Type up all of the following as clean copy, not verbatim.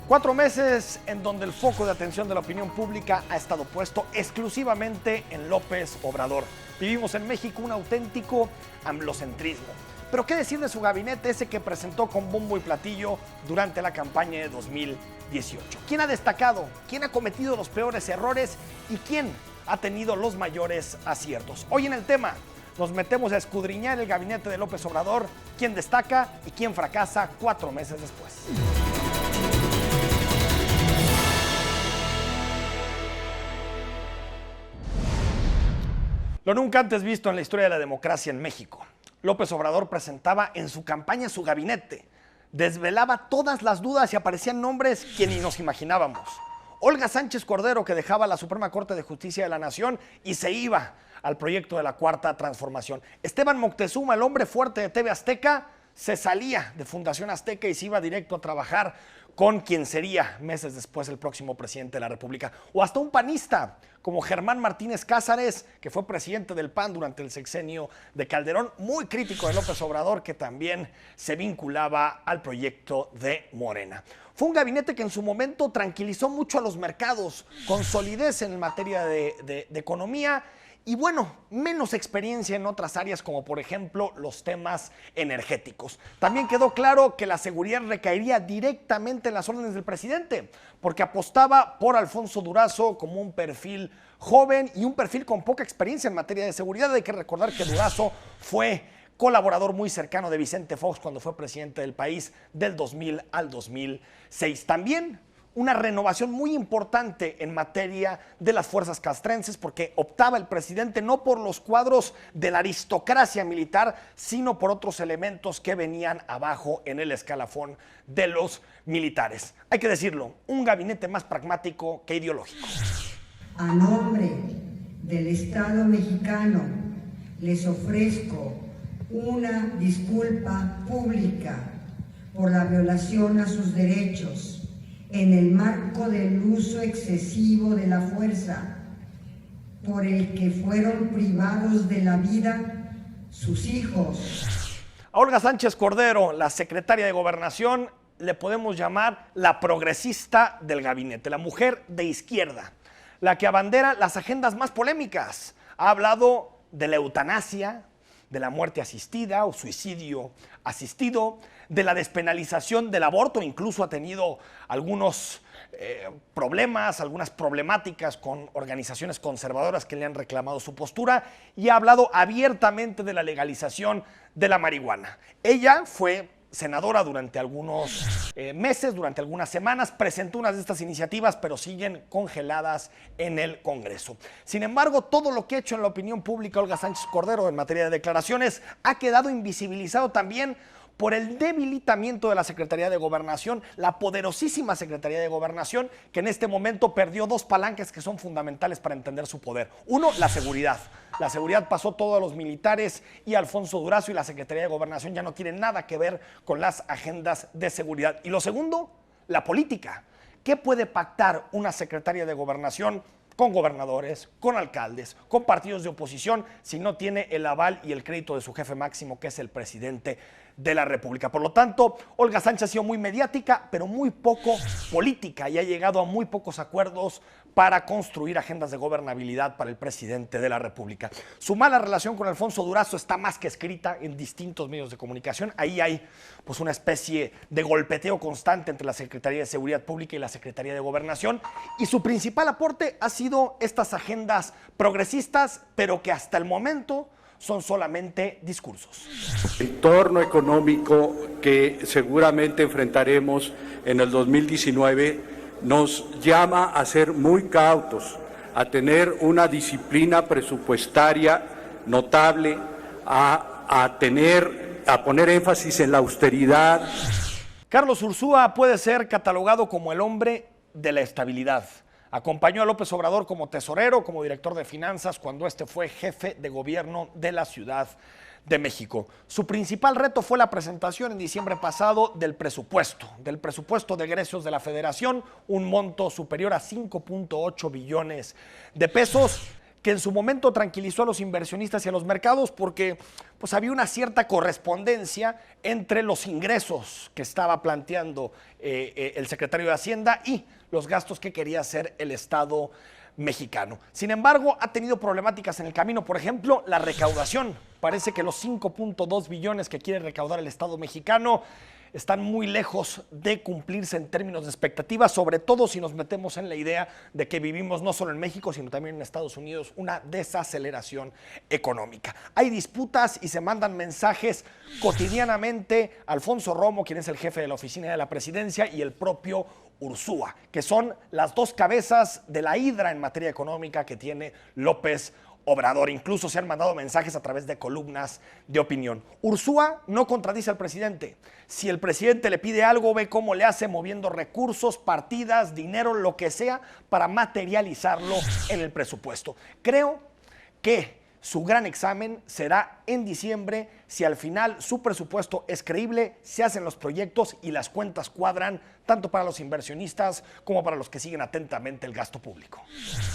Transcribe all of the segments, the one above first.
4 meses en donde el foco de atención de la opinión pública ha estado puesto exclusivamente en López Obrador. Vivimos en México un auténtico amblocentrismo. Pero qué decir de su gabinete, ese que presentó con bombo y platillo durante la campaña de 2018. ¿Quién ha destacado? ¿Quién ha cometido los peores errores? ¿Y quién ha tenido los mayores aciertos? Hoy en el tema nos metemos a escudriñar el gabinete de López Obrador, quién destaca y quién fracasa 4 meses después. Lo nunca antes visto en la historia de la democracia en México. López Obrador presentaba en su campaña su gabinete, desvelaba todas las dudas y aparecían nombres que ni nos imaginábamos. Olga Sánchez Cordero, que dejaba la Suprema Corte de Justicia de la Nación y se iba al proyecto de la Cuarta Transformación. Esteban Moctezuma, el hombre fuerte de TV Azteca, se salía de Fundación Azteca y se iba directo a trabajar con quien sería meses después el próximo presidente de la República. O hasta un panista como Germán Martínez Cázares, que fue presidente del PAN durante el sexenio de Calderón, muy crítico de López Obrador, que también se vinculaba al proyecto de Morena. Fue un gabinete que en su momento tranquilizó mucho a los mercados, con solidez en materia de economía y bueno, menos experiencia en otras áreas como por ejemplo los temas energéticos. También quedó claro que la seguridad recaería directamente en las órdenes del presidente, porque apostaba por Alfonso Durazo como un perfil joven y un perfil con poca experiencia en materia de seguridad. Hay que recordar que Durazo fue colaborador muy cercano de Vicente Fox cuando fue presidente del país del 2000 al 2006. También una renovación muy importante en materia de las fuerzas castrenses, porque optaba el presidente no por los cuadros de la aristocracia militar, sino por otros elementos que venían abajo en el escalafón de los militares. Hay que decirlo, un gabinete más pragmático que ideológico. A nombre del Estado mexicano, les ofrezco una disculpa pública por la violación a sus derechos en el marco del uso excesivo de la fuerza, por el que fueron privados de la vida sus hijos. A Olga Sánchez Cordero, la secretaria de Gobernación, le podemos llamar la progresista del gabinete, la mujer de izquierda, la que abandera las agendas más polémicas. Ha hablado de la eutanasia, de la muerte asistida o suicidio asistido, de la despenalización del aborto, incluso ha tenido algunos problemas, algunas problemáticas con organizaciones conservadoras que le han reclamado su postura, y ha hablado abiertamente de la legalización de la marihuana. Ella fue senadora durante algunos meses, durante algunas semanas, presentó unas de estas iniciativas, pero siguen congeladas en el Congreso. Sin embargo, todo lo que ha hecho en la opinión pública Olga Sánchez Cordero en materia de declaraciones ha quedado invisibilizado también por el debilitamiento de la Secretaría de Gobernación, la poderosísima Secretaría de Gobernación, que en este momento perdió 2 palancas que son fundamentales para entender su poder. Uno, la seguridad. La seguridad pasó todo a los militares y a Alfonso Durazo, y la Secretaría de Gobernación ya no tiene nada que ver con las agendas de seguridad. Y lo segundo, la política. ¿Qué puede pactar una Secretaría de Gobernación con gobernadores, con alcaldes, con partidos de oposición, si no tiene el aval y el crédito de su jefe máximo, que es el presidente de la República? Por lo tanto, Olga Sánchez ha sido muy mediática, pero muy poco política, y ha llegado a muy pocos acuerdos para construir agendas de gobernabilidad para el presidente de la República. Su mala relación con Alfonso Durazo está más que escrita en distintos medios de comunicación. Ahí hay pues una especie de golpeteo constante entre la Secretaría de Seguridad Pública y la Secretaría de Gobernación, y su principal aporte ha sido estas agendas progresistas, pero que hasta el momento son solamente discursos. El entorno económico que seguramente enfrentaremos en el 2019 nos llama a ser muy cautos, a tener una disciplina presupuestaria notable, a poner énfasis en la austeridad. Carlos Ursúa puede ser catalogado como el hombre de la estabilidad. Acompañó a López Obrador como tesorero, como director de finanzas, cuando este fue jefe de gobierno de la Ciudad de México. Su principal reto fue la presentación en diciembre pasado del presupuesto de egresos de la Federación, un monto superior a 5.8 billones de pesos, que en su momento tranquilizó a los inversionistas y a los mercados porque pues, había una cierta correspondencia entre los ingresos que estaba planteando el secretario de Hacienda y los gastos que quería hacer el Estado mexicano. Sin embargo, ha tenido problemáticas en el camino. Por ejemplo, la recaudación. Parece que los 5.2 billones que quiere recaudar el Estado mexicano están muy lejos de cumplirse en términos de expectativas, sobre todo si nos metemos en la idea de que vivimos no solo en México, sino también en Estados Unidos una desaceleración económica. Hay disputas y se mandan mensajes cotidianamente. Alfonso Romo, quien es el jefe de la oficina de la presidencia, y el propio Ursúa, que son las dos cabezas de la hidra en materia económica que tiene López Obrador. Incluso se han mandado mensajes a través de columnas de opinión. Ursúa no contradice al presidente. Si el presidente le pide algo, ve cómo le hace moviendo recursos, partidas, dinero, lo que sea, para materializarlo en el presupuesto. Creo que su gran examen será en diciembre, si al final su presupuesto es creíble, se hacen los proyectos y las cuentas cuadran, tanto para los inversionistas como para los que siguen atentamente el gasto público.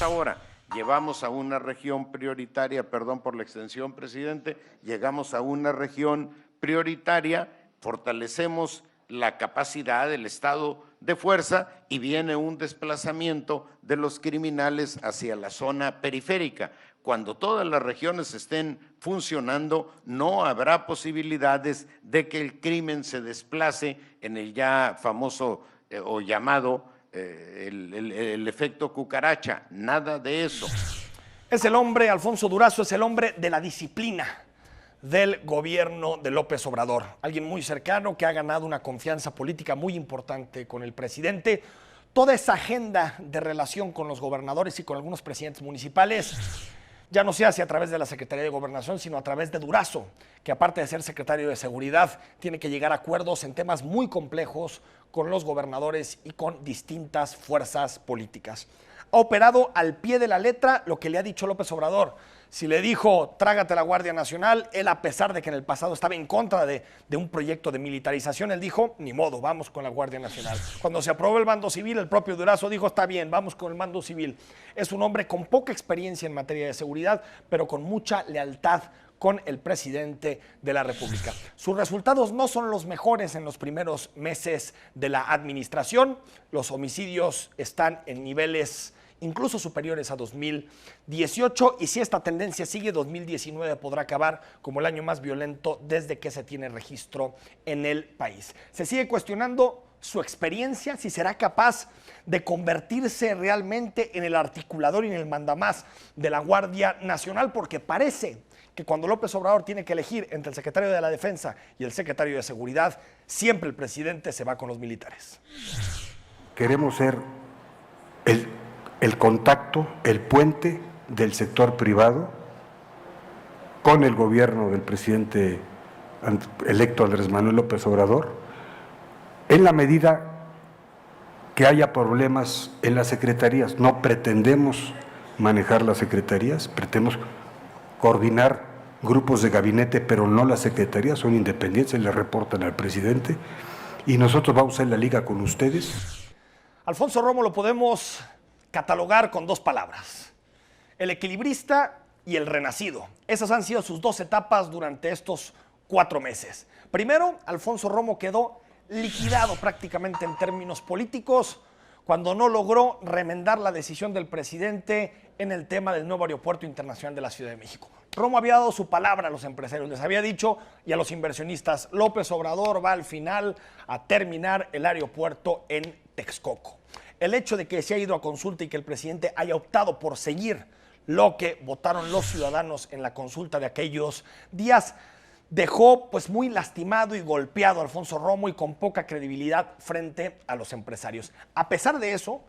Ahora, llevamos a una región prioritaria, perdón por la extensión, presidente, llegamos a una región prioritaria, fortalecemos la capacidad del estado de fuerza y viene un desplazamiento de los criminales hacia la zona periférica. Cuando todas las regiones estén funcionando, no habrá posibilidades de que el crimen se desplace en el ya famoso o llamado el efecto cucaracha. Nada de eso. Es el hombre, Alfonso Durazo, es el hombre de la disciplina del gobierno de López Obrador. Alguien muy cercano que ha ganado una confianza política muy importante con el presidente. Toda esa agenda de relación con los gobernadores y con algunos presidentes municipales ya no se hace a través de la Secretaría de Gobernación, sino a través de Durazo, que aparte de ser secretario de Seguridad, tiene que llegar a acuerdos en temas muy complejos con los gobernadores y con distintas fuerzas políticas. Ha operado al pie de la letra lo que le ha dicho López Obrador. Si le dijo, trágate la Guardia Nacional, él, a pesar de que en el pasado estaba en contra de un proyecto de militarización, él dijo, ni modo, vamos con la Guardia Nacional. Cuando se aprobó el mando civil, el propio Durazo dijo, está bien, vamos con el mando civil. Es un hombre con poca experiencia en materia de seguridad, pero con mucha lealtad con el presidente de la República. Sus resultados no son los mejores en los primeros meses de la administración. Los homicidios están en niveles incluso superiores a 2018, y si esta tendencia sigue, 2019 podrá acabar como el año más violento desde que se tiene registro en el país. Se sigue cuestionando su experiencia, si será capaz de convertirse realmente en el articulador y en el mandamás de la Guardia Nacional, porque parece que cuando López Obrador tiene que elegir entre el secretario de la Defensa y el secretario de Seguridad, siempre el presidente se va con los militares. Queremos ser el contacto, el puente del sector privado con el gobierno del presidente electo Andrés Manuel López Obrador, en la medida que haya problemas en las secretarías. No pretendemos manejar las secretarías, pretendemos coordinar grupos de gabinete, pero no las secretarías, son independientes, le reportan al presidente y nosotros vamos a hacer la liga con ustedes. Alfonso Romo lo podemos catalogar con dos palabras: el equilibrista y el renacido. Esas han sido sus dos etapas durante estos 4 meses. Primero, Alfonso Romo quedó liquidado prácticamente en términos políticos cuando no logró remendar la decisión del presidente en el tema del nuevo aeropuerto internacional de la Ciudad de México. Romo había dado su palabra a los empresarios, les había dicho, y a los inversionistas, López Obrador va al final a terminar el aeropuerto en Texcoco. El hecho de que se haya ido a consulta y que el presidente haya optado por seguir lo que votaron los ciudadanos en la consulta de aquellos días dejó pues muy lastimado y golpeado a Alfonso Romo y con poca credibilidad frente a los empresarios. A pesar de eso,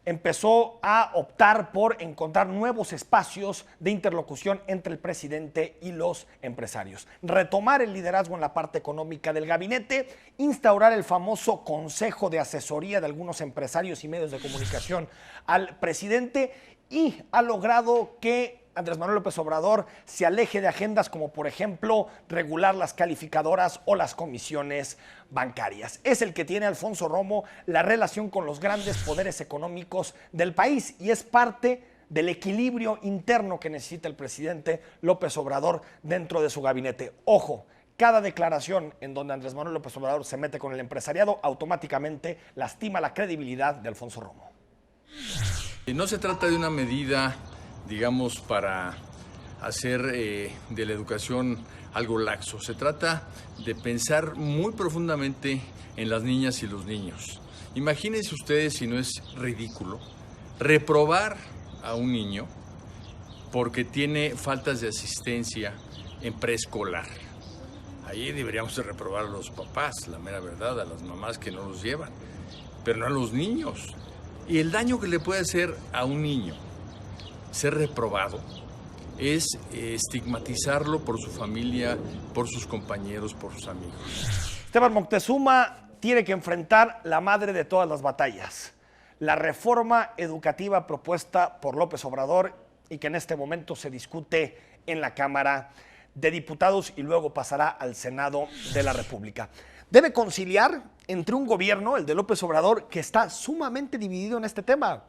empezó a optar por encontrar nuevos espacios de interlocución entre el presidente y los empresarios. Retomar el liderazgo en la parte económica del gabinete, instaurar el famoso consejo de asesoría de algunos empresarios y medios de comunicación al presidente, y ha logrado que Andrés Manuel López Obrador se aleje de agendas como, por ejemplo, regular las calificadoras o las comisiones bancarias. Es el que tiene Alfonso Romo la relación con los grandes poderes económicos del país y es parte del equilibrio interno que necesita el presidente López Obrador dentro de su gabinete. Ojo, cada declaración en donde Andrés Manuel López Obrador se mete con el empresariado automáticamente lastima la credibilidad de Alfonso Romo. Y no se trata de una medida, digamos, para hacer de la educación algo laxo. Se trata de pensar muy profundamente en las niñas y los niños. Imagínense ustedes si no es ridículo reprobar a un niño porque tiene faltas de asistencia en preescolar. Ahí deberíamos de reprobar a los papás, la mera verdad, a las mamás que no los llevan, pero no a los niños. Y el daño que le puede hacer a un niño ser reprobado es estigmatizarlo por su familia, por sus compañeros, por sus amigos. Esteban Moctezuma tiene que enfrentar la madre de todas las batallas, la reforma educativa propuesta por López Obrador y que en este momento se discute en la Cámara de Diputados y luego pasará al Senado de la República. Debe conciliar entre un gobierno, el de López Obrador, que está sumamente dividido en este tema.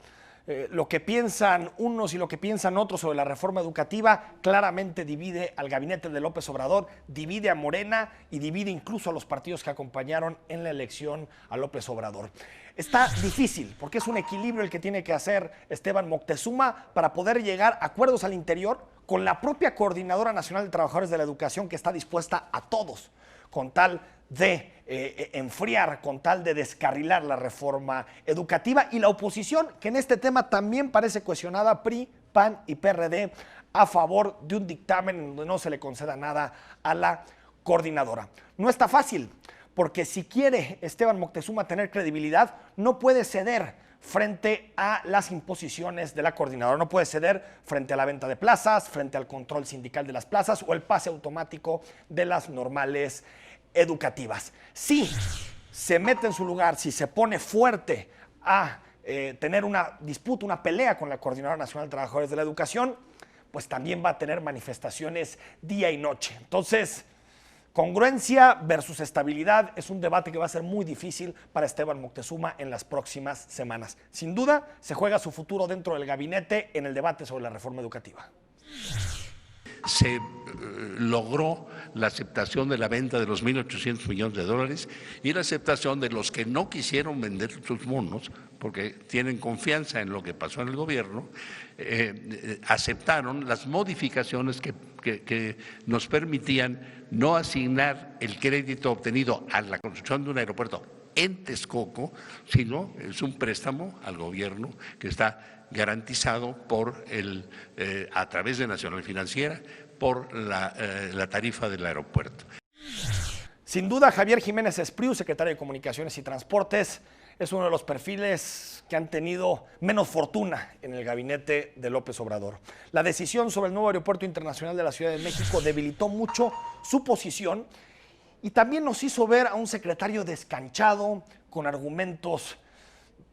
Lo que piensan unos y lo que piensan otros sobre la reforma educativa claramente divide al gabinete de López Obrador, divide a Morena y divide incluso a los partidos que acompañaron en la elección a López Obrador. Está difícil porque es un equilibrio el que tiene que hacer Esteban Moctezuma para poder llegar a acuerdos al interior con la propia Coordinadora Nacional de Trabajadores de la Educación, que está dispuesta a todos con tal de enfriar, con tal de descarrilar la reforma educativa, y la oposición, que en este tema también parece cuestionada, PRI, PAN y PRD, a favor de un dictamen en donde no se le conceda nada a la coordinadora. No está fácil, porque si quiere Esteban Moctezuma tener credibilidad, no puede ceder frente a las imposiciones de la coordinadora, no puede ceder frente a la venta de plazas, frente al control sindical de las plazas o el pase automático de las normales educativas. Si se mete en su lugar, si se pone fuerte a tener una disputa, una pelea con la Coordinadora Nacional de Trabajadores de la Educación, pues también va a tener manifestaciones día y noche. Entonces, congruencia versus estabilidad es un debate que va a ser muy difícil para Esteban Moctezuma en las próximas semanas. Sin duda, se juega su futuro dentro del gabinete en el debate sobre la reforma educativa. Se logró la aceptación de la venta de los 1.800 millones de dólares y la aceptación de los que no quisieron vender sus bonos porque tienen confianza en lo que pasó en el gobierno, aceptaron las modificaciones que nos permitían no asignar el crédito obtenido a la construcción de un aeropuerto en Texcoco, sino es un préstamo al gobierno que está garantizado por a través de Nacional Financiera por la tarifa del aeropuerto. Sin duda, Javier Jiménez Espriu, secretario de Comunicaciones y Transportes, es uno de los perfiles que han tenido menos fortuna en el gabinete de López Obrador. La decisión sobre el nuevo aeropuerto internacional de la Ciudad de México debilitó mucho su posición y también nos hizo ver a un secretario descanchado, con argumentos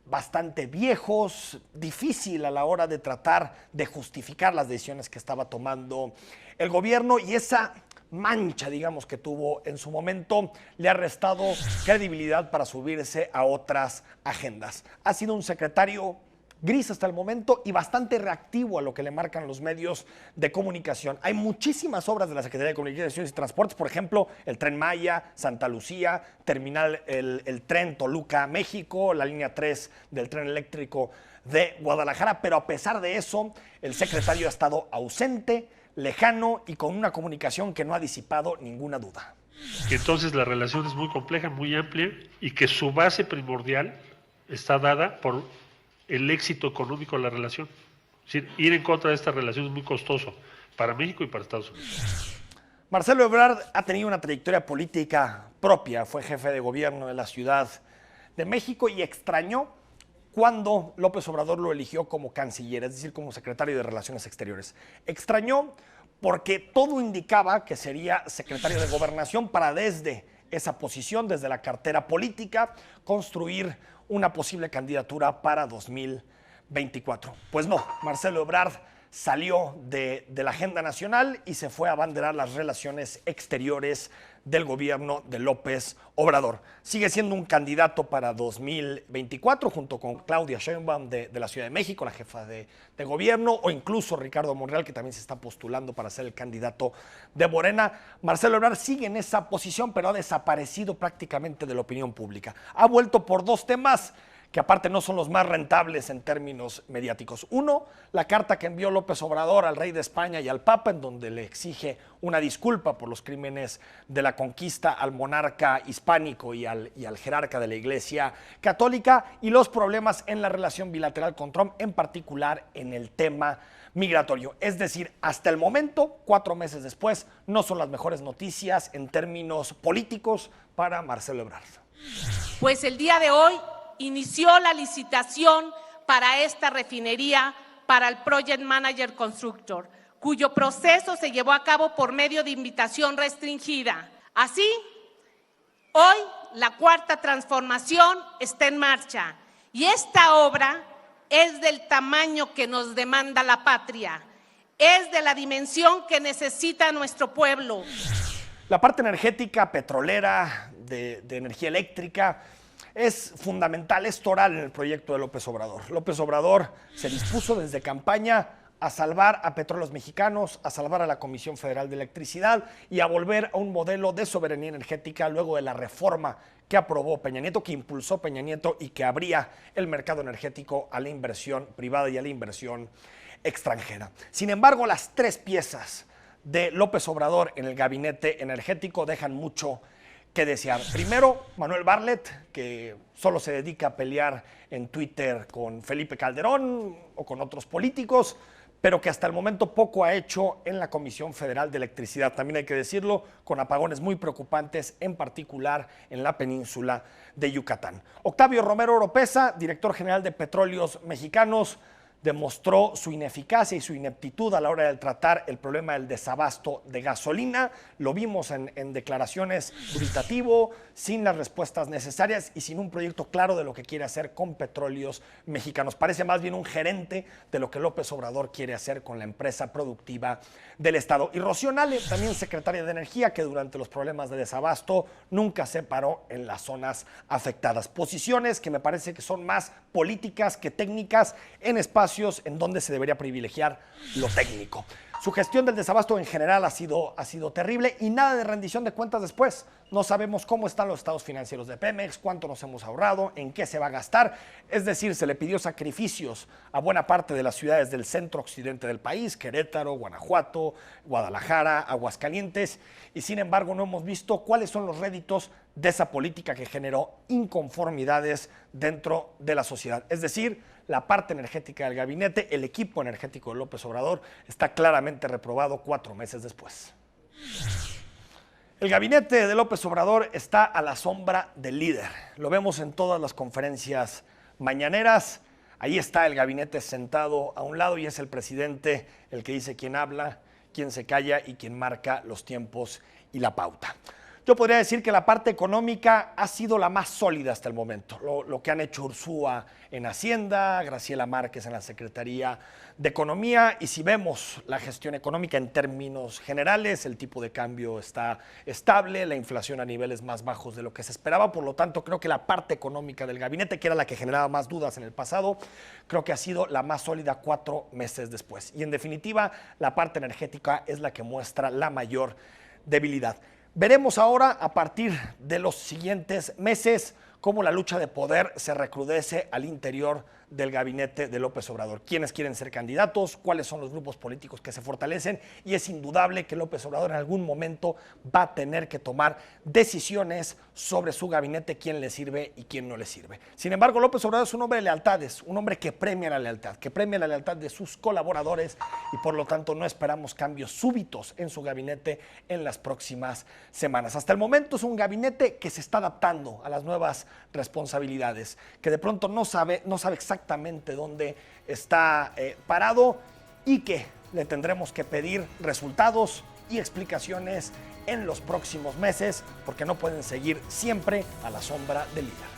bastante viejos, difícil a la hora de tratar de justificar las decisiones que estaba tomando el gobierno, y esa mancha, digamos, que tuvo en su momento le ha restado credibilidad para subirse a otras agendas. Ha sido un secretario gris hasta el momento y bastante reactivo a lo que le marcan los medios de comunicación. Hay muchísimas obras de la Secretaría de Comunicaciones y Transportes, por ejemplo, el Tren Maya, Santa Lucía, terminal el tren Toluca-México, la línea 3 del tren eléctrico de Guadalajara, pero a pesar de eso, el secretario ha estado ausente, lejano y con una comunicación que no ha disipado ninguna duda. Entonces la relación es muy compleja, muy amplia, y que su base primordial está dada por el éxito económico de la relación. Es decir, ir en contra de esta relación es muy costoso para México y para Estados Unidos. Marcelo Ebrard ha tenido una trayectoria política propia, fue jefe de gobierno de la Ciudad de México y extrañó cuando López Obrador lo eligió como canciller, es decir, como secretario de Relaciones Exteriores. Extrañó porque todo indicaba que sería secretario de Gobernación para desde esa posición, desde la cartera política, construir una posible candidatura para 2024. Pues no, Marcelo Ebrard salió de la agenda nacional y se fue a abanderar las relaciones exteriores del gobierno de López Obrador. Sigue siendo un candidato para 2024 junto con Claudia Sheinbaum de la Ciudad de México, la jefa de gobierno, o incluso Ricardo Monreal, que también se está postulando para ser el candidato de Morena. Marcelo Ebrard sigue en esa posición, pero ha desaparecido prácticamente de la opinión pública. Ha vuelto por dos temas que aparte no son los más rentables en términos mediáticos. Uno, la carta que envió López Obrador al rey de España y al Papa, en donde le exige una disculpa por los crímenes de la conquista al monarca hispánico y al jerarca de la Iglesia Católica, y los problemas en la relación bilateral con Trump, en particular en el tema migratorio. Es decir, hasta el momento, 4 meses después, no son las mejores noticias en términos políticos para Marcelo Ebrard. Pues el día de hoy inició la licitación para esta refinería para el Project Manager Constructor, cuyo proceso se llevó a cabo por medio de invitación restringida. Así, hoy la cuarta transformación está en marcha y esta obra es del tamaño que nos demanda la patria, es de la dimensión que necesita nuestro pueblo. La parte energética, petrolera, de energía eléctrica, es fundamental, es toral en el proyecto de López Obrador. López Obrador se dispuso desde campaña a salvar a Petróleos Mexicanos, a salvar a la Comisión Federal de Electricidad y a volver a un modelo de soberanía energética luego de la reforma que aprobó Peña Nieto, que impulsó Peña Nieto y que abría el mercado energético a la inversión privada y a la inversión extranjera. Sin embargo, las 3 piezas de López Obrador en el gabinete energético dejan mucho que desear. Primero, Manuel Bartlett, que solo se dedica a pelear en Twitter con Felipe Calderón o con otros políticos, pero que hasta el momento poco ha hecho en la Comisión Federal de Electricidad. También hay que decirlo, con apagones muy preocupantes, en particular en la península de Yucatán. Octavio Romero Oropesa, director general de Petróleos Mexicanos, demostró su ineficacia y su ineptitud a la hora de tratar el problema del desabasto de gasolina. Lo vimos en declaraciones dubitativo, sin las respuestas necesarias y sin un proyecto claro de lo que quiere hacer con Petróleos Mexicanos. Parece más bien un gerente de lo que López Obrador quiere hacer con la empresa productiva del Estado. Y Rocío Nale, también secretaria de Energía, que durante los problemas de desabasto nunca se paró en las zonas afectadas. Posiciones que me parece que son más políticas que técnicas en espacios en donde se debería privilegiar lo técnico. Su gestión del desabasto en general ha sido terrible y nada de rendición de cuentas después. No sabemos cómo están los estados financieros de Pemex, cuánto nos hemos ahorrado, en qué se va a gastar. Es decir, se le pidió sacrificios a buena parte de las ciudades del centro occidente del país, Querétaro, Guanajuato, Guadalajara, Aguascalientes, y sin embargo no hemos visto cuáles son los réditos de esa política que generó inconformidades dentro de la sociedad. Es decir, la parte energética del gabinete, el equipo energético de López Obrador, está claramente reprobado 4 meses después. El gabinete de López Obrador está a la sombra del líder. Lo vemos en todas las conferencias mañaneras. Ahí está el gabinete sentado a un lado y es el presidente el que dice quién habla, quién se calla y quién marca los tiempos y la pauta. Yo podría decir que la parte económica ha sido la más sólida hasta el momento. Lo que han hecho Ursúa en Hacienda, Graciela Márquez en la Secretaría de Economía, y si vemos la gestión económica en términos generales, el tipo de cambio está estable, la inflación a niveles más bajos de lo que se esperaba, por lo tanto creo que la parte económica del gabinete, que era la que generaba más dudas en el pasado, creo que ha sido la más sólida 4 meses después. Y en definitiva, la parte energética es la que muestra la mayor debilidad. Veremos ahora, a partir de los siguientes meses, cómo la lucha de poder se recrudece al interior del gabinete de López Obrador. ¿Quiénes quieren ser candidatos? ¿Cuáles son los grupos políticos que se fortalecen? Y es indudable que López Obrador en algún momento va a tener que tomar decisiones sobre su gabinete, quién le sirve y quién no le sirve. Sin embargo, López Obrador es un hombre de lealtades, un hombre que premia la lealtad de sus colaboradores y por lo tanto no esperamos cambios súbitos en su gabinete en las próximas semanas. Hasta el momento es un gabinete que se está adaptando a las nuevas responsabilidades, que de pronto no sabe exactamente dónde está parado y que le tendremos que pedir resultados y explicaciones en los próximos meses porque no pueden seguir siempre a la sombra del líder.